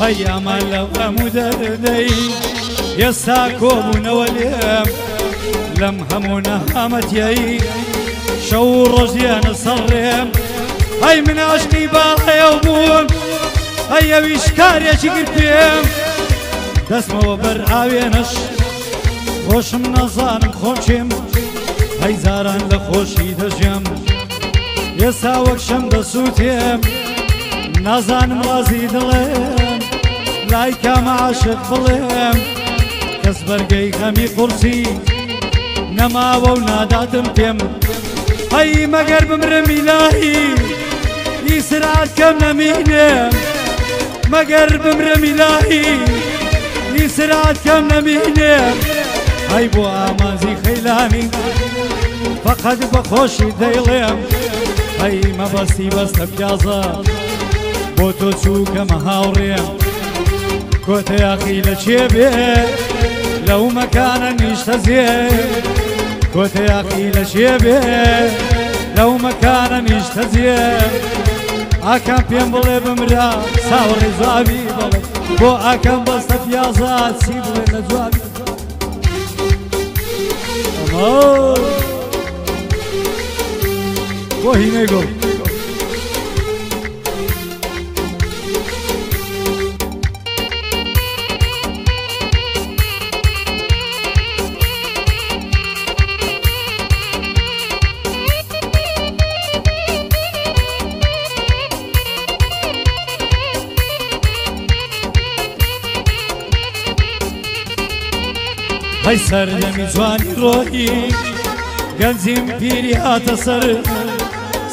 هيا مالا ومدردي يساكوبنا واليم لم همونا همتيي شو رجيان صريم هاي من عشقي باقي يومون هيا ويشكار يا شكر فيهم دسمه وبرعاوينش خوشم نزانم خوشم هاي زاران لخوشي دجم يسا وكشم دسوتيم نزانم رازي دلم لايكا معاشق بلم كس برقي خمي قرسي نما وناداتم تيم هاي مگر بمرم إلهي يسرعت كم نمينم مگر بمرم إلهي يسرعت كم نمينم هاي بو آمازي خيلاني فقط بخوشي ديلم هاي ما بستي بس تبجازا بوتو تشوك مهاوريم كوت يا أخي لشيبي لو مكانا نشتزي كوت يا أخي لشيبي لو مكانا نشتزي أكام بيم بلي بمرا ساوري زوابي بلي بو أكام بس تبجازا سيبلي لزوابي وهنا يقول هاي سردمي جواني روحي گنزیم پیری هات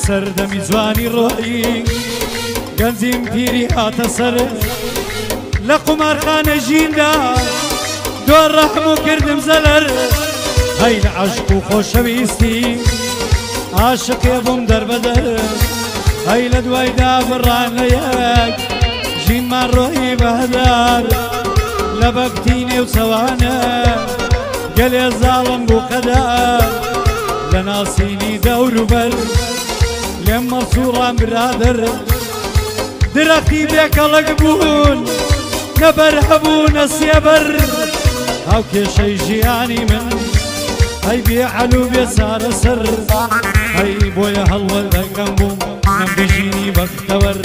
سردمی جوانی روحی گنزیم پیری هات سر لقمار خانه جیندا دور رحمو کردم زلر هاي العشق و خوشویستی عاشق بوم در بدر هاي لدوای دا بران لیک جین من روحی بهدار لبکتینی و سوانه قلي ظالم بو قدر لناسيني دور بر لما صورة برادر درختي بيك لقبون نبرهبون السيبر هاو كيشي جياني من هاي بيعلو بيسار سر هاي بويا هالول دقنبو نمبجيني بختور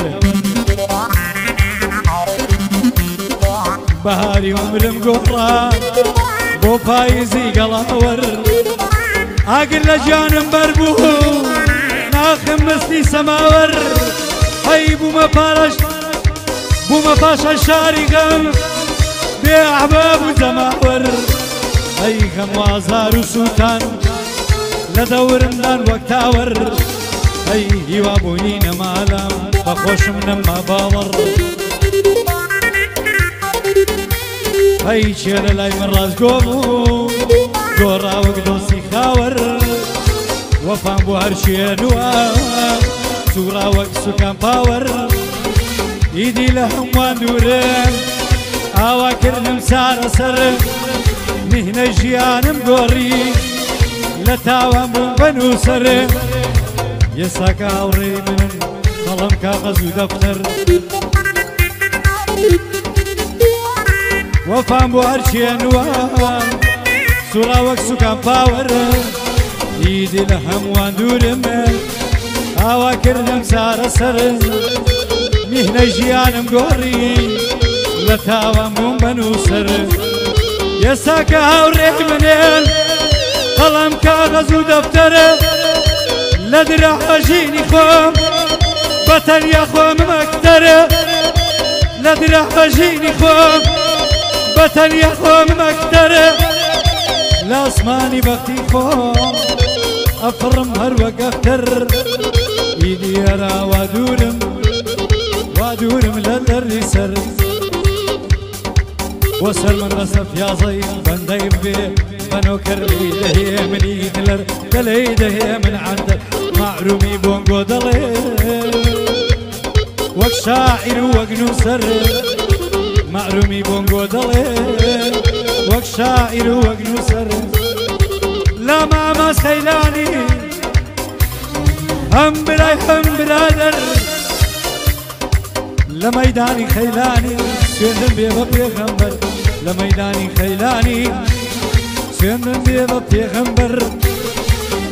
بهاري عمرم قرى بو فايزي قلاور عاقل لجانم بربو ناخم مسلي سماور هاي بو مفاش الشاري غم بي احباب زماور هاي غم وازار وسوتان لدور مدان وقتاور هاي يوابوني نمالام بخوشم نما باور هاي شير لاي من راس قومو قورا وقدوسي خاور وفان بو هرشي نوا سورا وقسو كان باور ايدي لهم واندورم اواكر نمسار سر مهنة جيانم قوري لتاوام بنو سر يساك اوري من ظلم كاغز ودفتر وفام بو هرشي نوان سورا وكسو كان باور ايدي لهم واندورم اواكر نمسار سر مهنة جيانم قوري لتاوام بنو سر يساك هاوريك منين قلم كاغز ودفتر لدرع اجيني خوم بطل يا خوم مكتر لدرع اجيني خوم بطل يا خوم مكتر لاسماني بختي خوم افرم هر وقفتر ايدي يرى وادورم للدر سر وسر من رسف يا ضيف بندي بيه بنو كرلي دهي من يدلر دلي دهي من عندك معرومي بونغو دلي وك شاعر وك نسر معرومي بونغو دلي وك شاعر وك نسر لا ماما سيلاني هم برادر لميداني خيلاني سوێندم بێ بە پێغەمبەر لە مەیدانی خەیلانی سوێندم بێ بە پێغەمبەر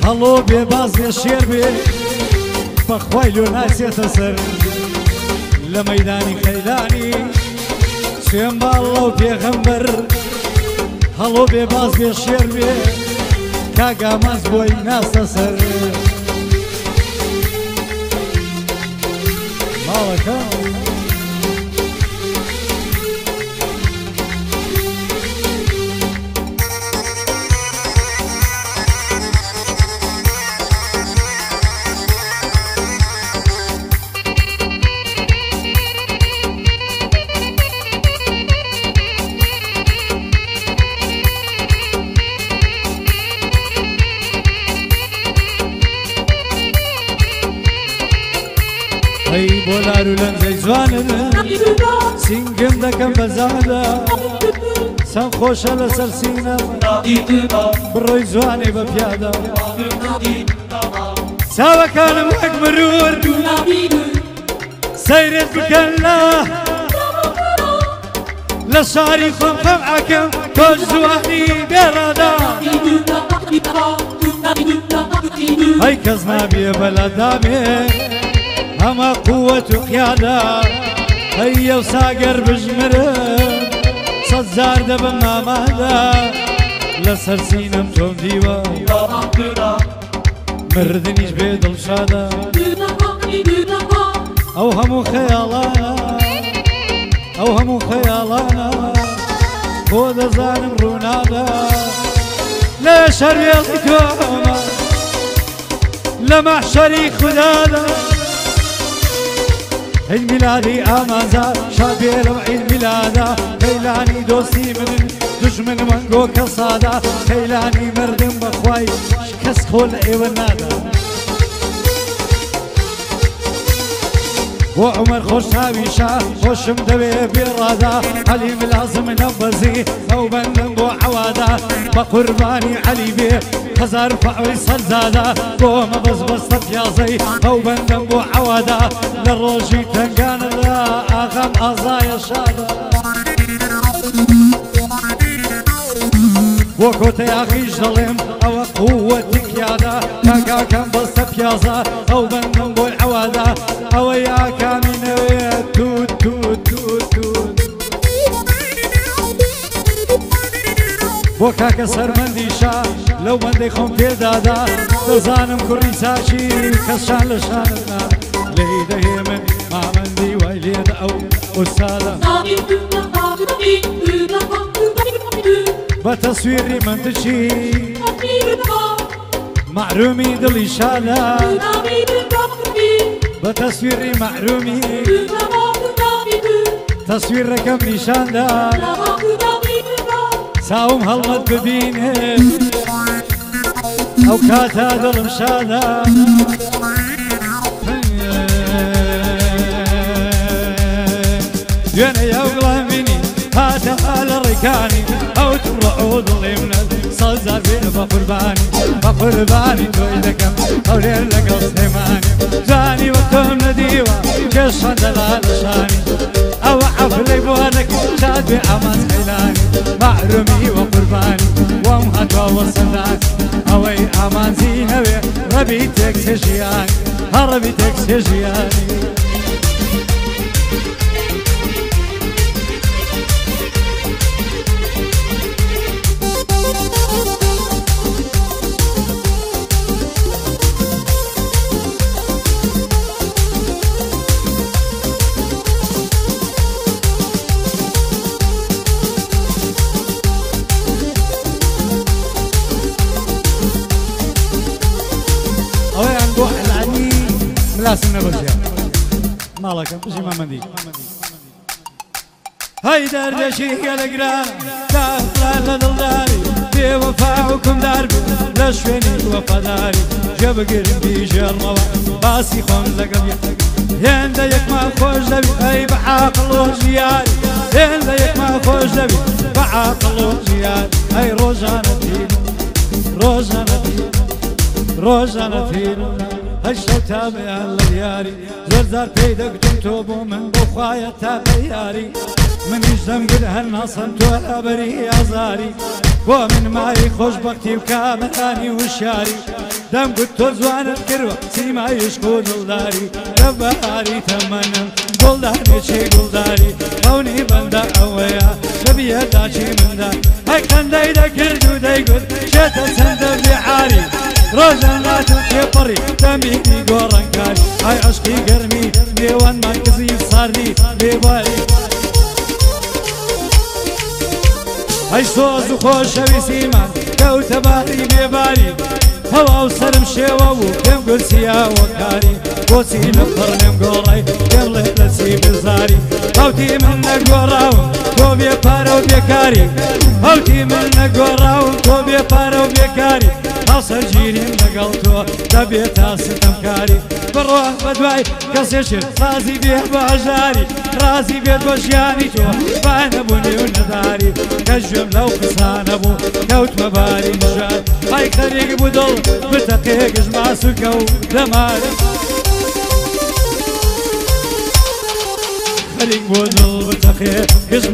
هەڵۆ بێ باز بێ شێر بێ بەخوای لۆ ناسێتە سەر لە مەیدانی خەیلانی سوێن بە ئەڵڵا و پێغەمبەر هەڵۆ بێ باز بێ شێر بێ کاگاماز بۆی ناستە سەر ماڵەکە ئەی بۆلار و لەنجەی جوانن سینگم دەکەم بە زەمەدا سەم خۆشە لەسەر سینەمە بڕۆی جوانێ بە پیادا چاوەکانم وەک مرور سەیرت بکەن لە شاری خۆم خەمعەکەم تۆش جوانی بێڕەدا ئەی کەس نابێ بەلەدامێ هەما قووەت و قیادا ئەیەو ساگەر بژمرم سەد جار دەبم مامادا لەسەر سینەم تۆم دیوە مردنیش بێ دڵشادا ئەو هەموو خەیاڵانە ئەو هەموو خەیاڵانە بۆ دەزانم ڕوونادا لە شەروێڵی تۆمە لە مەحشەری خودادا عيد ميلادي آمازا شابير عيد ميلادا خيلاني دوستي من دجمن منقو كصادا خيلاني مردم بخواي شكس خول ايوانادا وعمر خوش هاويشا خوشم دوي برادا علي ملازم نبزي او بندم بو عوادا بقرباني علي بي هزار فعوي صدادا بو مبز بسط يازي او بندم بو عوادا للروجي تنقان لا اغم ازايا شادا وكوت يا اخي ظلم او قوتك يادا كاكا كان بسط يازا او بندم بو عوادا او يا كامين ويا توت توت توت توت وكاكا سرمندي شا لو مندي خون في دادا تزانم كوري ساشي كشان لشاننا ليده من ما مندي ويليد او استاذا بتصويري من تشي معرومي دلي شالا بتصويري معرومي تصوير رقم نشان دا ساوم هلمت ببينه او كاتا دلم شادا يانا يا وغلاميني هاتا على ركاني او تروحوا ظلي من صزار بين بقرباني بقرباني تويدكم او لير لقل سيماني جاني وقتهم نديوة كشان دلال شاني او عفلي بوانك شاد بأمان خيلاني معرومي وقرباني ومهدوا وصداني اوي امان زينوي ربيتك سجياني هربيتك سجياني لازم نبزيا مالك بجي ما مندي هاي دردشي يا القران كافلا لدلداري بي وفاعكم دربي لشويني وفداري جاب قربي جرموا باسي خون لقبي هندا يك ما خوش دبي اي بعاقل وجياري هندا يك ما خوش دبي بعاقل وجياري اي روجانا تينو روجانا تينو روجانا تينو هشتو تابع اللياري زرزار بيدك تنتوبو من بخوايا تابع ياري منیش دەمگر هەر ناسم تۆ لە بەری ئازاری بۆ من مای خۆشبەختی و کامەرانی وشاری دەمگوت تۆ جوانت کردوە سیمای عشق و دڵداری لە بەهاری تەمەنم گوڵدانێکی گوڵداری خەونی بەندە ئەوەیە لە بیەداچی مندا ئەی خەندەی دەکرد و دەیگوت شێتە چەندە بێعاری ڕۆژان ناتون تێپەڕی دەمێکی گۆڕەنکاری ئای عشقی گەرمی نێوانمان کزی ساردی لێباری ئەی سۆز و خۆشەویستیمان کەوتە باری بێباری هەوا و سەرم شێوە بوو پێم گورسیاوە کاری بۆچی لە پڕنێم گۆڕی پێم لێ لەچی بزاری هەوتی من نەگۆڕاوم تۆ بێپارە و بێکاری هەوتی من نەگۆڕاوم تۆ بێپارە و بێکاری هەڵسەرگیریم لەگەڵ تۆ دەبێت تا ستەمکاری بڕۆ بە دوای کەسێکت ڕازی بێ بە هەژاری ڕازی بێت بە ژیانی تۆ با نەبوونی و نەداری کە ژێم لەو قسانە بوو کەوتمە باری نژار ئای خەریک بوو دڵ بتەقێ ماسووکە و دەماری خەریک بۆ دڵ بتەقێ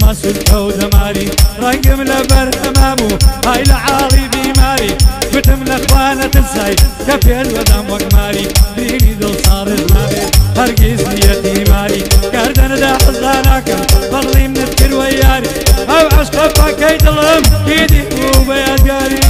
ماسووکە و دەماری ڕەنگم لە بەر ئەما بوو ئای لە عاڵی بیماری گوتم لە خوانە ترسای کە پێل وەدەم وەک ماری بینی دڵ ساڕێژ نابێت هەرگیز نیەتی ماری گەردەنەدا حەزا ناکەم بەڵی منت کردوە یاری ئەو عەشقە پاکەی دڵم هیدی بوو بە یادگاری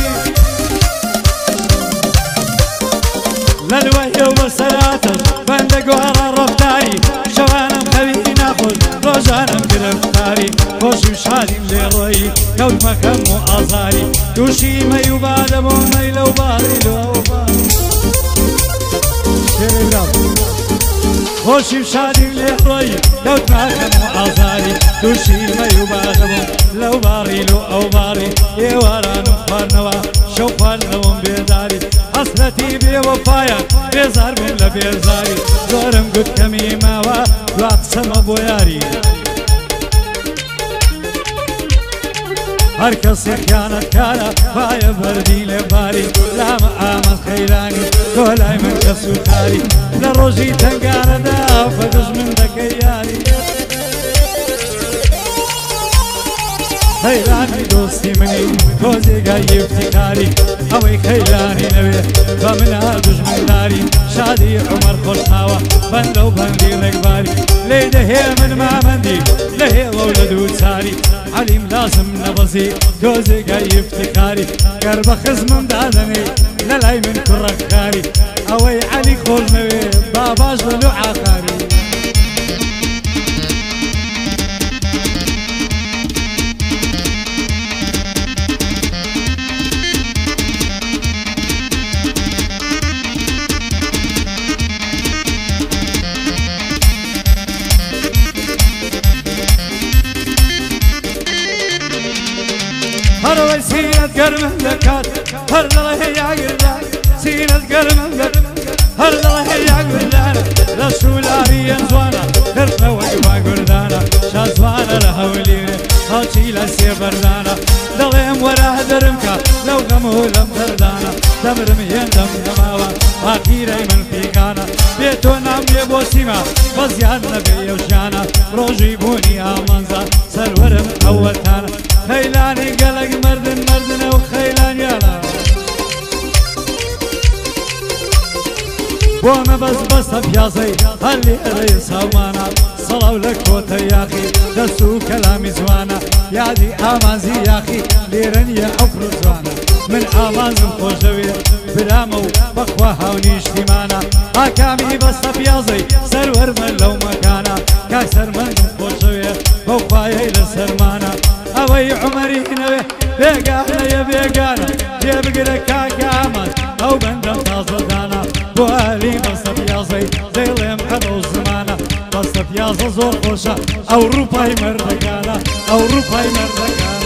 لە دوای و بەسەراتم بەندە گۆڕە ڕەفتاری شەوانم خەوی ناخۆش ڕۆژانم گرفتاری خۆش و شادیم لێڕۆیی کەوتمەکەم و ئازاری تووشی مەی و بادەبوو مەی لەو باری لەو خۆشی و شادیم لێڕۆیی کەوتمەکەم و ئازاری تووشی مەی و بادەبوو لەو باڕی لۆ ئەو باڕی ئێوارانم خواردنەوە شەو خواردنەوەم بێداری حەسرەتی بێوەفایە بێزار بووم لە بێزاری زۆرم گوت کەمی ماوە دوا قسەمە بۆ یاری هەر کەسێک خیانەتکارە وایە بەردی لێباری لامە ئامەد خەیرانی تۆ لای من کەس و کاری لە ڕۆژی تەنگانەدا بە دژمن دەکەی یاری خەیرانی دۆستی منی تۆ جێگای افتیکاری ئەوەی خەیرانی نەوێ بە منە دژمنداری شادی عومەر خۆشناوە بەندە و بەندی ڕێکباری لێ دەهێ من مامەندی لە هێوە و لە دووچاری علیم لازم نەبەزی تۆ جێگای افتیکاری گەر بە خزمم دادەنێ لە لای من کوڕەکاری ئەوەی عەلی خۆش نەوێ با باش بە لۆ عاقاری هەرەوەی سینەت گەرمم دەکات هەر دڵە هەیە گردان سینەت گەرمم دەکات هەر دڵە هەیە گردانە لە شولاری جوانە دەرنەوەی وا گردانە شازوانە لە هەولێرە خەڵکی لە سێبەردانە دەڵێم وەرە دەرم کە لەو غەم و لەم دەردانە دەمرم هێندەم دەماوە ئاخیرەی من پیکانە بێ تۆ نام بێ بۆ سیما بە زیان نەبێ ئێوشانە ڕۆژی بوونی ئامانزە سەروەرم ئەوەتانە خەیلانی گەلەک مردن مردنە و خەیلانیانە بۆ مەبەست بەستە پیازەی هەر لێرەی ساومانە سەڵاو لە کۆتە یاخی دەست و کەلامی جوانە یادی ئامانزی یاخی لێرە نیە ئەو پڕ جوانە من ئامانزم خۆشەوێ برامە و بەخوا هاونیشتیمانە ئاکامی بەستە پیازەی سەروەرمە لەو مەکانە کاک سەرمەندم خۆشەوێ بەو خوایەی لە سەرمانە ئەوەی عومەری نەوێ بێگانەیە بێگانە جێبگرە کاکە ئامانز ئەو بەندەم تازەدانە بۆ ئالی بەستە پیازەی دەیڵێم هەبەو زمانە بەستە پیازە زۆر خۆشە ئەوروپای مەردەکانە ئەوروپای مەردەکانە